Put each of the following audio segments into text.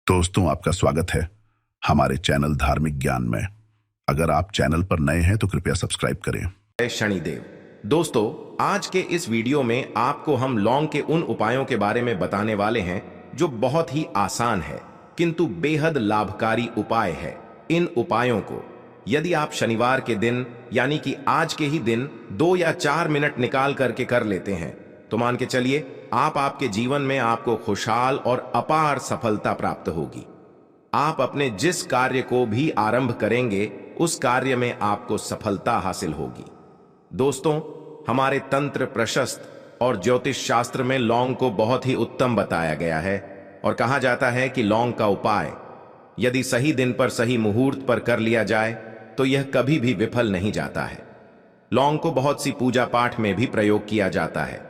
दोस्तों, आपका स्वागत है हमारे चैनल धार्मिक ज्ञान में। अगर आप चैनल पर नए हैं तो कृपया सब्सक्राइब करें। जय शनिदेव। दोस्तों, आज के इस वीडियो में आपको हम लौंग के उन उपायों के बारे में बताने वाले हैं जो बहुत ही आसान है किंतु बेहद लाभकारी उपाय है। इन उपायों को यदि आप शनिवार के दिन यानी कि आज के ही दिन 2 या 4 मिनट निकाल करके कर लेते हैं तो मान के चलिए आपके जीवन में आपको खुशहाल और अपार सफलता प्राप्त होगी। आप अपने जिस कार्य को भी आरंभ करेंगे उस कार्य में आपको सफलता हासिल होगी। दोस्तों, हमारे तंत्र प्रशस्त और ज्योतिष शास्त्र में लौंग को बहुत ही उत्तम बताया गया है और कहा जाता है कि लौंग का उपाय यदि सही दिन पर सही मुहूर्त पर कर लिया जाए तो यह कभी भी विफल नहीं जाता है। लौंग को बहुत सी पूजा पाठ में भी प्रयोग किया जाता है।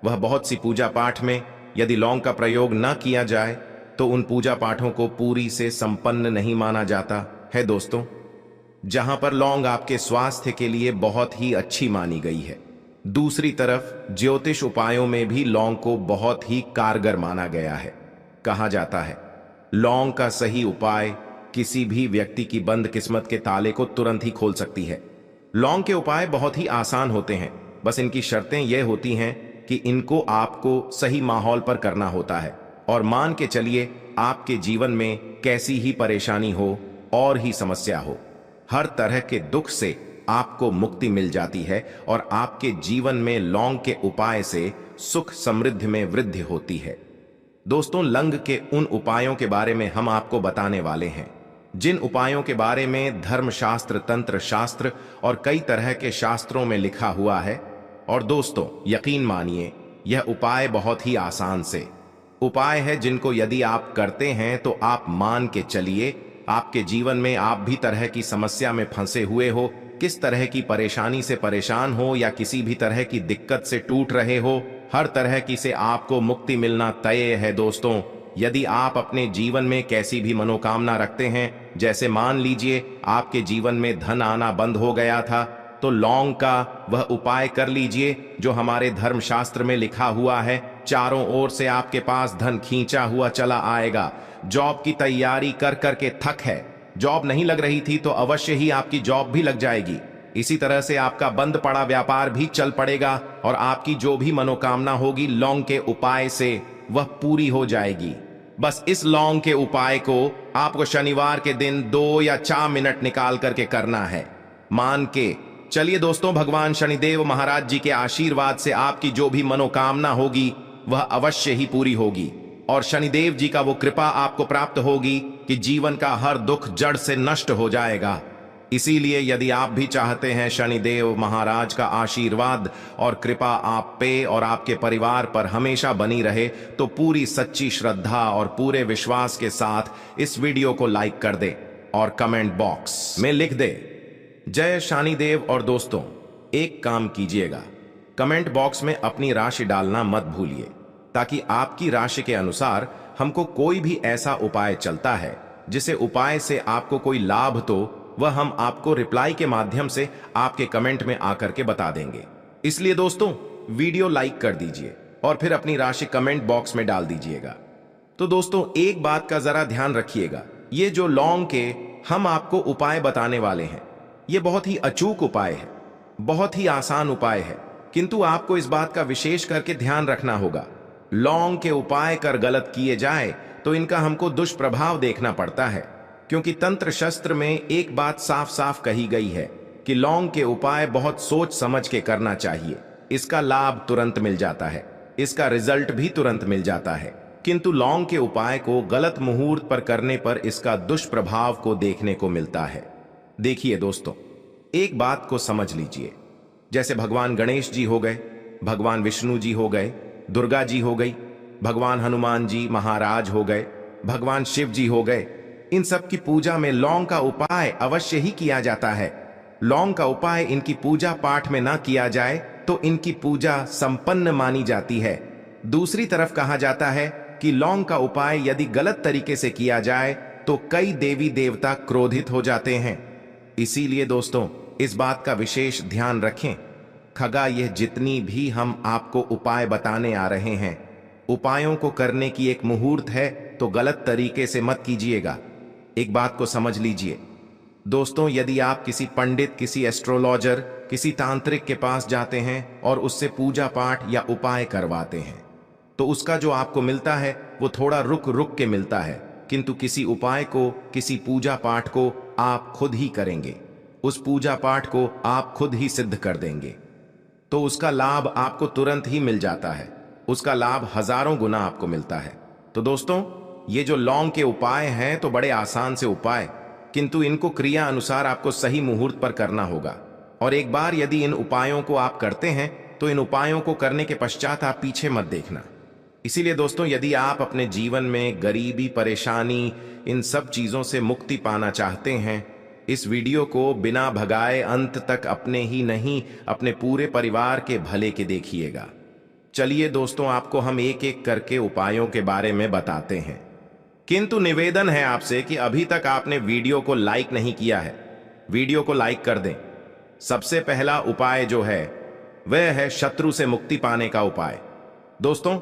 वह बहुत सी पूजा पाठ में यदि लौंग का प्रयोग न किया जाए तो उन पूजा पाठों को पूरी से संपन्न नहीं माना जाता है। दोस्तों, जहां पर लौंग आपके स्वास्थ्य के लिए बहुत ही अच्छी मानी गई है, दूसरी तरफ ज्योतिष उपायों में भी लौंग को बहुत ही कारगर माना गया है। कहा जाता है लौंग का सही उपाय किसी भी व्यक्ति की बंद किस्मत के ताले को तुरंत ही खोल सकती है। लौंग के उपाय बहुत ही आसान होते हैं, बस इनकी शर्तें यह होती हैं कि इनको आपको सही माहौल पर करना होता है। और मान के चलिए आपके जीवन में कैसी ही परेशानी हो और ही समस्या हो, हर तरह के दुख से आपको मुक्ति मिल जाती है और आपके जीवन में लौंग के उपाय से सुख समृद्धि में वृद्धि होती है। दोस्तों, लौंग के उन उपायों के बारे में हम आपको बताने वाले हैं जिन उपायों के बारे में धर्मशास्त्र, तंत्र शास्त्र और कई तरह के शास्त्रों में लिखा हुआ है। और दोस्तों, यकीन मानिए यह उपाय बहुत ही आसान से उपाय है जिनको यदि आप करते हैं तो आप मान के चलिए आपके जीवन में आप भी तरह की समस्या में फंसे हुए हो, किस तरह की परेशानी से परेशान हो या किसी भी तरह की दिक्कत से टूट रहे हो, हर तरह की से आपको मुक्ति मिलना तय है। दोस्तों, यदि आप अपने जीवन में कैसी भी मनोकामना रखते हैं, जैसे मान लीजिए आपके जीवन में धन आना बंद हो गया था, तो लौंग का वह उपाय कर लीजिए जो हमारे धर्मशास्त्र में लिखा हुआ है। चारों ओर से आपके पास धन खींचा हुआ चला आएगा। जॉब की तैयारी कर करके थक है, जॉब नहीं लग रही थी तो अवश्य ही आपकी जॉब भी लग जाएगी। इसी तरह से आपका बंद पड़ा व्यापार भी चल पड़ेगा और आपकी जो भी मनोकामना होगी लौंग के उपाय से वह पूरी हो जाएगी। बस इस लौंग के उपाय को आपको शनिवार के दिन 2 या 4 मिनट निकाल करके करना है। मान के चलिए दोस्तों, भगवान शनिदेव महाराज जी के आशीर्वाद से आपकी जो भी मनोकामना होगी वह अवश्य ही पूरी होगी और शनिदेव जी का वो कृपा आपको प्राप्त होगी कि जीवन का हर दुख जड़ से नष्ट हो जाएगा। इसीलिए यदि आप भी चाहते हैं शनिदेव महाराज का आशीर्वाद और कृपा आप पे और आपके परिवार पर हमेशा बनी रहे, तो पूरी सच्ची श्रद्धा और पूरे विश्वास के साथ इस वीडियो को लाइक कर दे और कमेंट बॉक्स में लिख दे जय शनिदेव। और दोस्तों, एक काम कीजिएगा, कमेंट बॉक्स में अपनी राशि डालना मत भूलिए, ताकि आपकी राशि के अनुसार हमको कोई भी ऐसा उपाय चलता है जिसे उपाय से आपको कोई लाभ तो वह हम आपको रिप्लाई के माध्यम से आपके कमेंट में आकर के बता देंगे। इसलिए दोस्तों, वीडियो लाइक कर दीजिए और फिर अपनी राशि कमेंट बॉक्स में डाल दीजिएगा। तो दोस्तों, एक बात का जरा ध्यान रखिएगा, ये जो लौंग के हम आपको उपाय बताने वाले हैं ये बहुत ही अचूक उपाय है, बहुत ही आसान उपाय है, किंतु आपको इस बात का विशेष करके ध्यान रखना होगा। लौंग के उपाय कर गलत किए जाए तो इनका हमको दुष्प्रभाव देखना पड़ता है, क्योंकि तंत्र शास्त्र में एक बात साफ साफ कही गई है कि लौंग के उपाय बहुत सोच समझ के करना चाहिए। इसका लाभ तुरंत मिल जाता है, इसका रिजल्ट भी तुरंत मिल जाता है, किंतु लौंग के उपाय को गलत मुहूर्त पर करने पर इसका दुष्प्रभाव को देखने को मिलता है। देखिए दोस्तों, एक बात को समझ लीजिए, जैसे भगवान गणेश जी हो गए, भगवान विष्णु जी हो गए, दुर्गा जी हो गई, भगवान हनुमान जी महाराज हो गए, भगवान शिव जी हो गए, इन सब की पूजा में लौंग का उपाय अवश्य ही किया जाता है। लौंग का उपाय इनकी पूजा पाठ में ना किया जाए तो इनकी पूजा संपन्न मानी जाती है। दूसरी तरफ कहा जाता है कि लौंग का उपाय यदि गलत तरीके से किया जाए तो कई देवी देवता क्रोधित हो जाते हैं। इसीलिए दोस्तों, इस बात का विशेष ध्यान रखें। खगा, यह जितनी भी हम आपको उपाय बताने आ रहे हैं, उपायों को करने की एक मुहूर्त है तो गलत तरीके से मत कीजिएगा। एक बात को समझ लीजिए दोस्तों, यदि आप किसी पंडित, किसी एस्ट्रोलॉजर, किसी तांत्रिक के पास जाते हैं और उससे पूजा पाठ या उपाय करवाते हैं, तो उसका जो आपको मिलता है वो थोड़ा रुक रुक के मिलता है, किंतु किसी उपाय को, किसी पूजा पाठ को आप खुद ही करेंगे, उस पूजा पाठ को आप खुद ही सिद्ध कर देंगे, तो उसका लाभ आपको तुरंत ही मिल जाता है। उसका लाभ हजारों गुना आपको मिलता है। तो दोस्तों, ये जो लौंग के उपाय हैं तो बड़े आसान से उपाय, किंतु इनको क्रिया अनुसार आपको सही मुहूर्त पर करना होगा। और एक बार यदि इन उपायों को आप करते हैं तो इन उपायों को करने के पश्चात आप पीछे मत देखना। इसीलिए दोस्तों, यदि आप अपने जीवन में गरीबी, परेशानी, इन सब चीजों से मुक्ति पाना चाहते हैं, इस वीडियो को बिना भगाए अंत तक अपने ही नहीं, अपने पूरे परिवार के भले के देखिएगा। चलिए दोस्तों, आपको हम एक एक करके उपायों के बारे में बताते हैं, किंतु निवेदन है आपसे कि अभी तक आपने वीडियो को लाइक नहीं किया है, वीडियो को लाइक कर दें। सबसे पहला उपाय जो है वह है शत्रु से मुक्ति पाने का उपाय। दोस्तों,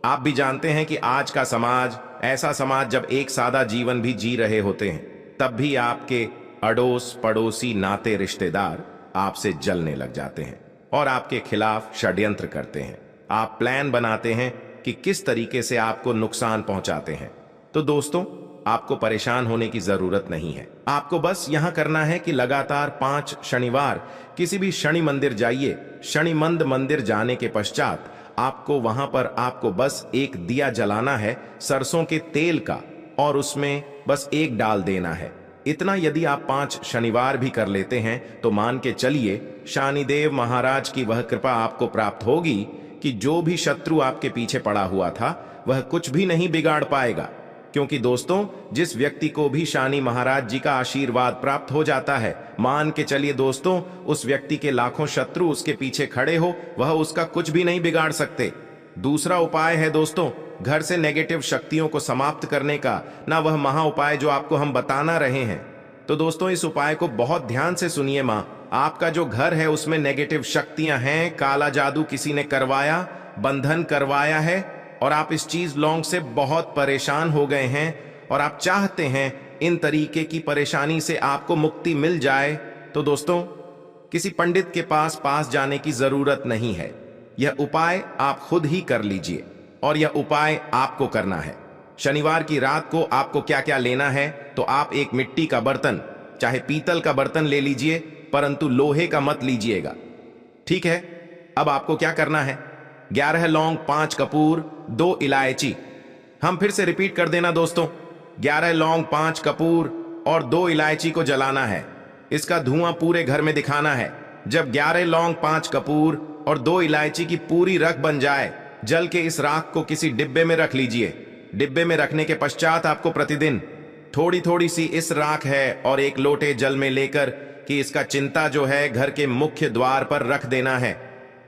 आप भी जानते हैं कि आज का समाज ऐसा समाज जब एक सादा जीवन भी जी रहे होते हैं, तब भी आपके अड़ोस पड़ोसी, नाते रिश्तेदार आपसे जलने लग जाते हैं और आपके खिलाफ षड्यंत्र करते हैं। आप प्लान बनाते हैं कि किस तरीके से आपको नुकसान पहुंचाते हैं। तो दोस्तों, आपको परेशान होने की जरूरत नहीं है। आपको बस यहां करना है कि लगातार 5 शनिवार किसी भी शनि मंदिर जाइए। शनि मंदिर जाने के पश्चात आपको वहां पर आपको बस एक दिया जलाना है सरसों के तेल का, और उसमें बस एक डाल देना है। इतना यदि आप 5 शनिवार भी कर लेते हैं तो मान के चलिए शनिदेव महाराज की वह कृपा आपको प्राप्त होगी कि जो भी शत्रु आपके पीछे पड़ा हुआ था वह कुछ भी नहीं बिगाड़ पाएगा। क्योंकि दोस्तों, जिस व्यक्ति को भी शनि महाराज जी का आशीर्वाद प्राप्त हो जाता है, मान के चलिए दोस्तों, उस व्यक्ति के लाखों शत्रु उसके पीछे खड़े हो, वह उसका कुछ भी नहीं बिगाड़ सकते। दूसरा उपाय है दोस्तों, घर से नेगेटिव शक्तियों को समाप्त करने का, ना वह महा उपाय जो आपको हम बताना रहे हैं। तो दोस्तों, इस उपाय को बहुत ध्यान से सुनिए। आपका जो घर है उसमें नेगेटिव शक्तियां हैं, काला जादू किसी ने करवाया, बंधन करवाया है, और आप इस चीज लौंग से बहुत परेशान हो गए हैं और आप चाहते हैं इन तरीके की परेशानी से आपको मुक्ति मिल जाए, तो दोस्तों, किसी पंडित के पास जाने की जरूरत नहीं है। यह उपाय आप खुद ही कर लीजिए, और यह उपाय आपको करना है। शनिवार की रात को आपको क्या क्या लेना है, तो आप एक मिट्टी का बर्तन, चाहे पीतल का बर्तन ले लीजिए, परंतु लोहे का मत लीजिएगा, ठीक है। अब आपको क्या करना है, 11 लौंग, 5 कपूर, 2 इलायची। हम फिर से रिपीट कर देना दोस्तों, 11 लौंग, 5 कपूर और 2 इलायची को जलाना है। इसका धुआं पूरे घर में दिखाना है। जब 11 लौंग, 5 कपूर और 2 इलायची की पूरी रख बन जाए, जल के इस राख को किसी डिब्बे में रख लीजिए। डिब्बे में रखने के पश्चात आपको प्रतिदिन थोड़ी थोड़ी सी इस राख है और एक लोटे जल में लेकर कि इसका चिंता जो है घर के मुख्य द्वार पर रख देना है।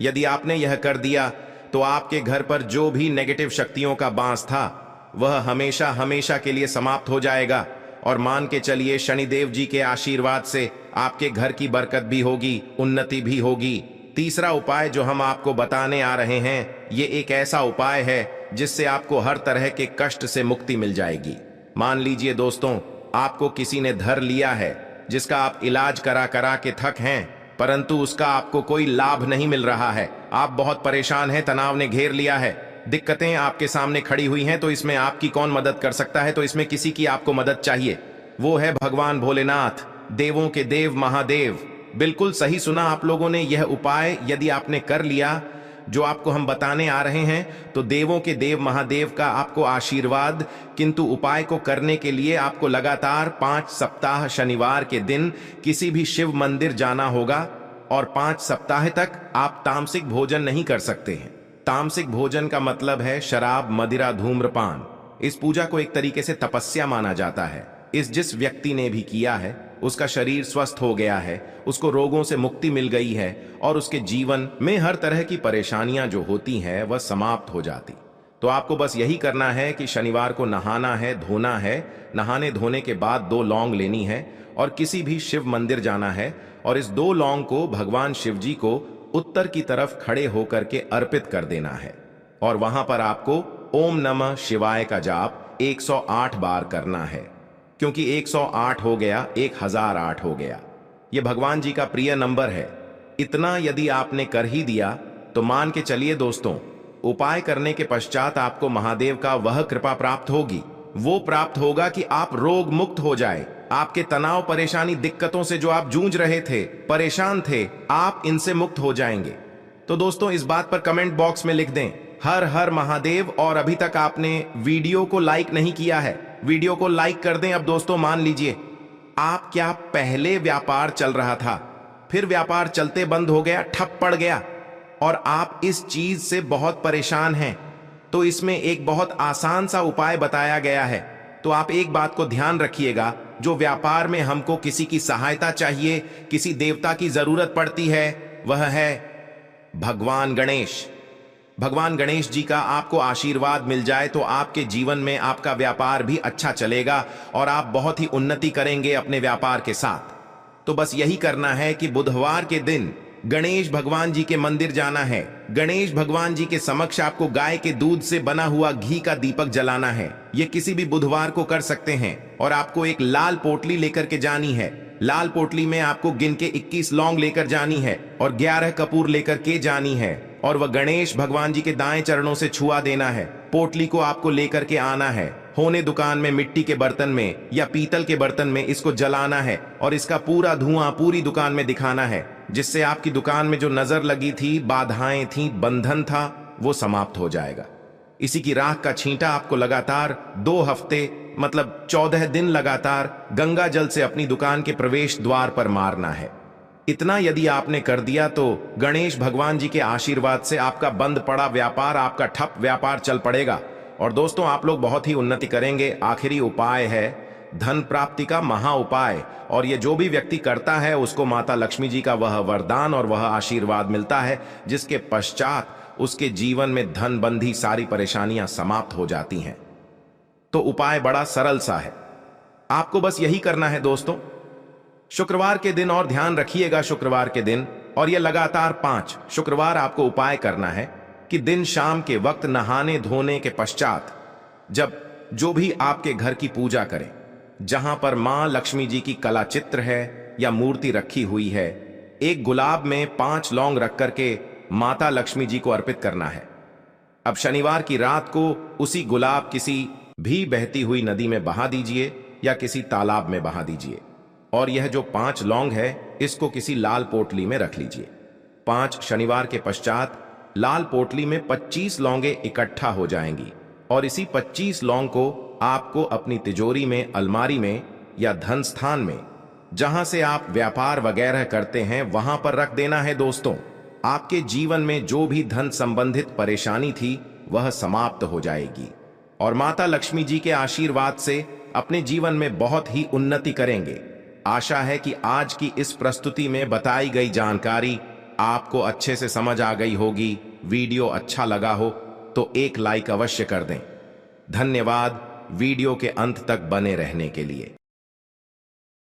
यदि आपने यह कर दिया तो आपके घर पर जो भी नेगेटिव शक्तियों का बांस था वह हमेशा हमेशा के लिए समाप्त हो जाएगा, और मान के चलिए शनिदेव जी के आशीर्वाद से आपके घर की बरकत भी होगी, उन्नति भी होगी। तीसरा उपाय जो हम आपको बताने आ रहे हैं, ये एक ऐसा उपाय है जिससे आपको हर तरह के कष्ट से मुक्ति मिल जाएगी। मान लीजिए दोस्तों, आपको किसी ने धर लिया है जिसका आप इलाज करा करा के थक हैं, परंतु उसका आपको कोई लाभ नहीं मिल रहा है। आप बहुत परेशान हैं, तनाव ने घेर लिया है, दिक्कतें आपके सामने खड़ी हुई हैं, तो इसमें आपकी कौन मदद कर सकता है? तो इसमें किसी की आपको मदद चाहिए, वो है भगवान भोलेनाथ, देवों के देव महादेव। बिल्कुल सही सुना आप लोगों ने। यह उपाय यदि आपने कर लिया जो आपको हम बताने आ रहे हैं, तो देवों के देव महादेव का आपको आशीर्वाद। किंतु उपाय को करने के लिए आपको लगातार 5 सप्ताह शनिवार के दिन किसी भी शिव मंदिर जाना होगा, और 5 सप्ताह तक आप तामसिक भोजन नहीं कर सकते हैं। तामसिक भोजन का मतलब है शराब, मदिरा, धूम्रपान। इस पूजा को एक तरीके से तपस्या माना जाता है। जिस व्यक्ति ने भी किया है उसका शरीर स्वस्थ हो गया है, उसको रोगों से मुक्ति मिल गई है, और उसके जीवन में हर तरह की परेशानियां जो होती हैं वह समाप्त हो जाती। तो आपको बस यही करना है कि शनिवार को नहाना है, धोना है। नहाने धोने के बाद 2 लौंग लेनी है और किसी भी शिव मंदिर जाना है, और इस 2 लौंग को भगवान शिव जी को उत्तर की तरफ खड़े होकर के अर्पित कर देना है। और वहां पर आपको ओम नमः शिवाय का जाप 108 बार करना है, क्योंकि 108 हो गया 1008 हो गया। ये भगवान जी का प्रिय नंबर है। इतना यदि आपने कर ही दिया तो मान के चलिए दोस्तों, उपाय करने के पश्चात आपको महादेव का वह कृपा प्राप्त होगी। वो प्राप्त होगा कि आप रोग मुक्त हो जाए। आपके तनाव, परेशानी, दिक्कतों से जो आप जूझ रहे थे, परेशान थे, आप इनसे मुक्त हो जाएंगे। तो दोस्तों इस बात पर कमेंट बॉक्स में लिख दें हर हर महादेव। और अभी तक आपने वीडियो को लाइक नहीं किया है, वीडियो को लाइक कर दें। अब दोस्तों मान लीजिए आप क्या पहले व्यापार चल रहा था, फिर व्यापार चलते बंद हो गया, ठप पड़ गया, और आप इस चीज से बहुत परेशान हैं, तो इसमें एक बहुत आसान सा उपाय बताया गया है। तो आप एक बात को ध्यान रखिएगा, जो व्यापार में हमको किसी की सहायता चाहिए, किसी देवता की जरूरत पड़ती है, वह है भगवान गणेश। भगवान गणेश जी का आपको आशीर्वाद मिल जाए तो आपके जीवन में आपका व्यापार भी अच्छा चलेगा और आप बहुत ही उन्नति करेंगे अपने व्यापार के साथ। तो बस यही करना है कि बुधवार के दिन गणेश भगवान जी के मंदिर जाना है। गणेश भगवान जी के समक्ष आपको गाय के दूध से बना हुआ घी का दीपक जलाना है। ये किसी भी बुधवार को कर सकते हैं। और आपको एक लाल पोटली लेकर के जानी है। लाल पोटली में आपको गिन के 21 लौंग लेकर जानी है और 11 कपूर लेकर के जानी है, और वह गणेश भगवान जी के दाएं चरणों से छुआ देना है। पोटली को आपको लेकर के आना है। होने दुकान में मिट्टी के बर्तन में या पीतल के बर्तन में इसको जलाना है और इसका पूरा धुआं पूरी दुकान में दिखाना है, जिससे आपकी दुकान में जो नजर लगी थी, बाधाएं थी, बंधन था, वो समाप्त हो जाएगा। इसी की राख का छींटा आपको लगातार 2 हफ्ते मतलब 14 दिन लगातार गंगा जल से अपनी दुकान के प्रवेश द्वार पर मारना है। इतना यदि आपने कर दिया तो गणेश भगवान जी के आशीर्वाद से आपका बंद पड़ा व्यापार, आपका ठप व्यापार चल पड़ेगा और दोस्तों आप लोग बहुत ही उन्नति करेंगे। आखिरी उपाय है धन प्राप्ति का महा उपाय, और ये जो भी व्यक्ति करता है उसको माता लक्ष्मी जी का वह वरदान और वह आशीर्वाद मिलता है, जिसके पश्चात उसके जीवन में धन बंधी सारी परेशानियां समाप्त हो जाती हैं। तो उपाय बड़ा सरल सा है, आपको बस यही करना है दोस्तों। शुक्रवार के दिन, और ध्यान रखिएगा शुक्रवार के दिन, और यह लगातार 5 शुक्रवार आपको उपाय करना है कि दिन शाम के वक्त नहाने धोने के पश्चात जब जो भी आपके घर की पूजा करें, जहां पर मां लक्ष्मी जी की कला चित्र है या मूर्ति रखी हुई है, एक गुलाब में 5 लौंग रख करके माता लक्ष्मी जी को अर्पित करना है। अब शनिवार की रात को उसी गुलाब किसी भी बहती हुई नदी में बहा दीजिए या किसी तालाब में बहा दीजिए, और यह जो 5 लौंग है इसको किसी लाल पोटली में रख लीजिए। 5 शनिवार के पश्चात लाल पोटली में 25 लौंगे इकट्ठा हो जाएंगी, और इसी 25 लौंग को आपको अपनी तिजोरी में, अलमारी में या धन स्थान में, जहां से आप व्यापार वगैरह करते हैं, वहां पर रख देना है दोस्तों। आपके जीवन में जो भी धन संबंधित परेशानी थी वह समाप्त हो जाएगी और माता लक्ष्मी जी के आशीर्वाद से अपने जीवन में बहुत ही उन्नति करेंगे। आशा है कि आज की इस प्रस्तुति में बताई गई जानकारी आपको अच्छे से समझ आ गई होगी। वीडियो अच्छा लगा हो तो एक लाइक अवश्य कर दें। धन्यवाद वीडियो के अंत तक बने रहने के लिए।